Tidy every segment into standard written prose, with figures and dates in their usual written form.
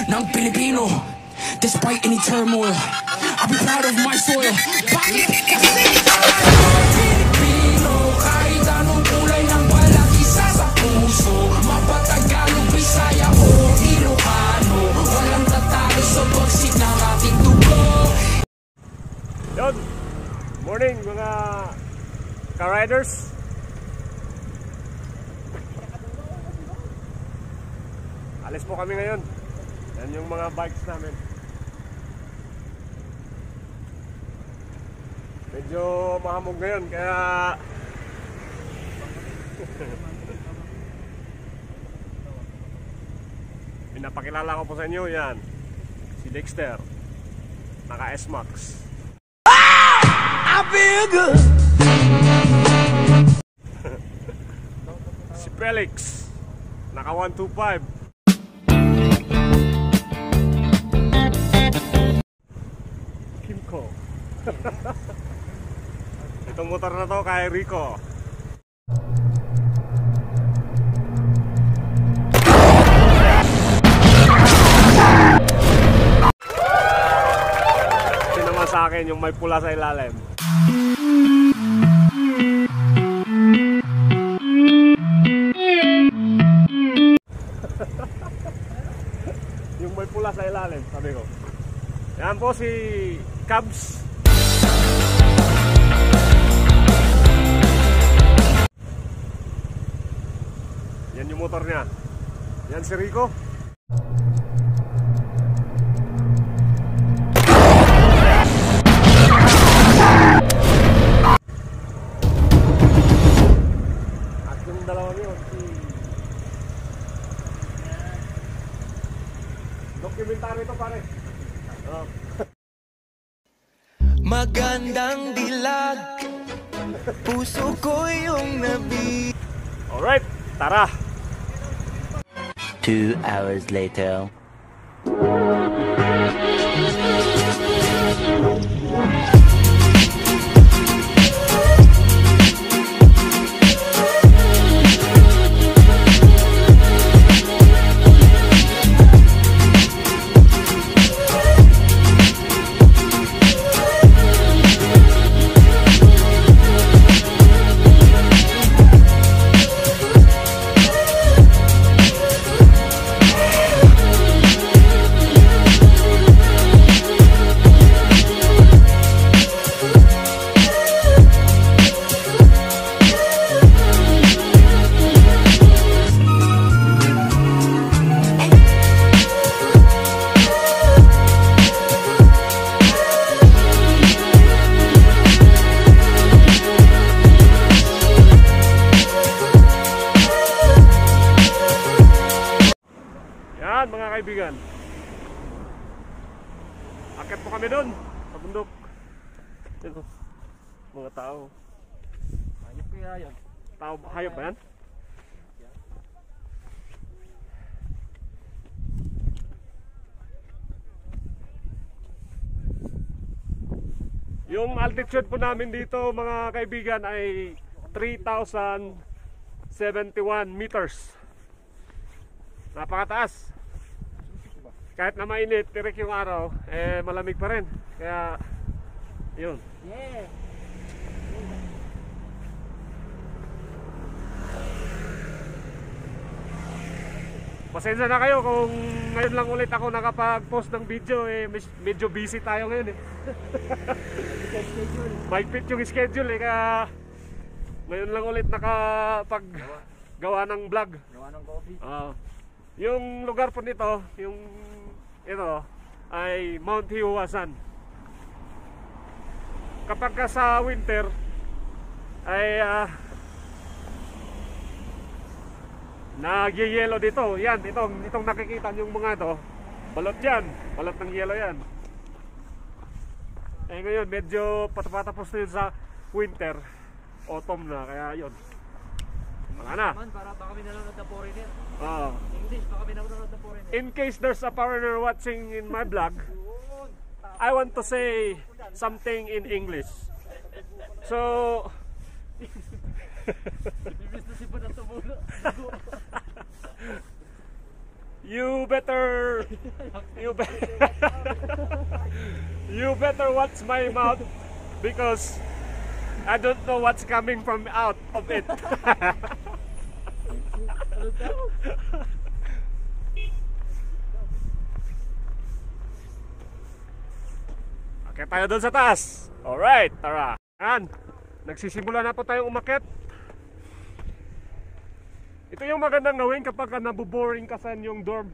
ng Pilipino. Despite any turmoil, I'll be proud of my soil. Bakit kasi Pilipino, kahit anong kulay ng balat, isa sa puso. Mapatagalog, Bisaya o Ilocano, walang tatalo sa bagsik ng ating dugo. Yun, morning mga ka-riders. Alis po kami ngayon. Yan yung mga bikes namin. Medyo mahamog ngayon kaya pinapakilala ko po sa inyo, yan si Dexter, naka S-Max. I feel good. Si Felix, naka 125. Kimco. Itong motor na to kay Rico. Ito naman sa akin yung may pula sa ilalim. Yung may pula sa ilalim, sabi ko. Yan po si Cubs. Yan yung motor niya. Yan si Rico. At yung dalawa niyo, si documentary to pare. Oh. Magandang dilag, puso ko yung nabi. Alright, tara. 2 hours later. Mga kaibigan, akit po kami doon sa bundok. Ito, mga tao. Hayop kaya yan? Tao, hayop ba yan? Yung altitude po namin dito mga kaibigan ay 3,071 meters. Napakataas. Kahit na mainit, tirik yung araw, eh malamig pa rin. Kaya, yun. Yeah. Pasensya na kayo kung ngayon lang ulit ako nakapag-post ng video, eh medyo busy tayo ngayon eh. Mahigpit yung schedule eh, kaya ngayon lang ulit nakapag-gawa ng vlog. Gawa ng coffee. Yung lugar po nito, yung ito ay Mount Hiwasan. Kapag ka sa winter ay nag-yellow dito. Yan, itong nakikita yung mga to, balot yan, balot ng yellow yan. Eh ngayon medyo patapos na yun sa winter, autumn na, kaya yun. Wala na. Para baka kami nanonood na foreigner. English, baka kami nanonood na foreigner. In case there's a foreigner watching in my vlog, I want to say something in English. So, You better you better watch my mouth because I don't know what's coming from out of it. Okay, tayo doon sa taas. Alright, tara. Yan. Nagsisimula na po tayong umakyat. Ito yung magandang gawin kapag nabuboring ka sa yung dorm.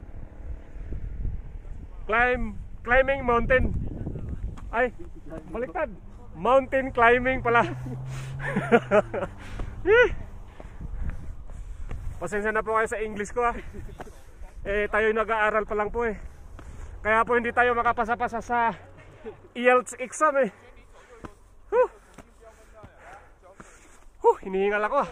Climbing mountain. Ay, baliktad. Mountain climbing pala. Pasensya na po kayo sa English ko ha. Tayo nag-aaral pa lang po eh. Kaya po hindi tayo makapasa-pasa sa IELTS exam eh. Hinihingal ako ah.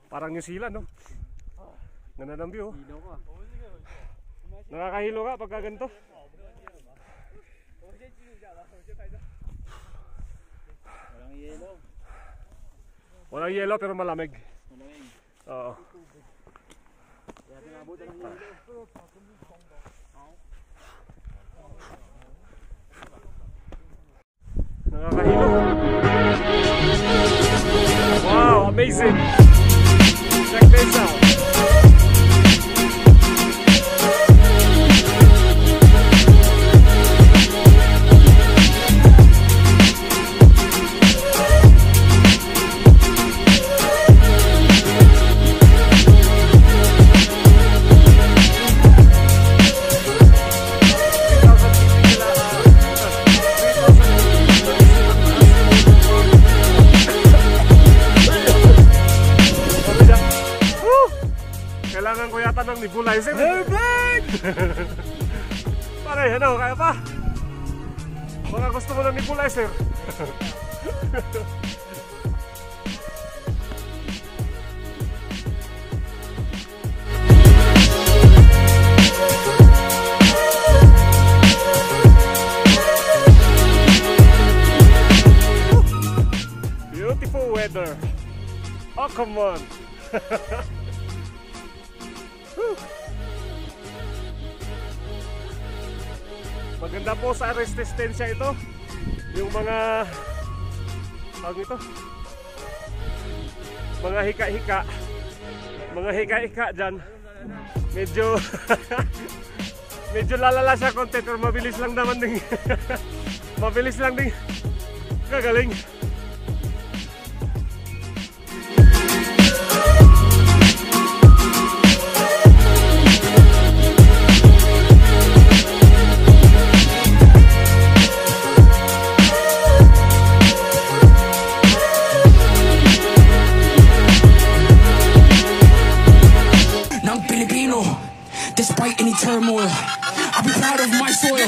Parang New Zealand no? Ganda ng view. Nakakahilo ka pagka ganito. Walang yelo pero malamig. Oo. Nakakahilo. Wow, amazing. Check this out. Kailangan ko yata ng nebulizer. Pare, ano, kaya pa? Baka gusto mo ng nebulizer. Beautiful weather. Oh, come on. Maganda po sa resistensya ito. Yung mga mga hika-hika. Mga hika-hika dyan. Medyo medyo lalala siya konti pero mabilis lang naman ding mabilis lang ding gagaling. Despite any turmoil, I'll be proud of my soil.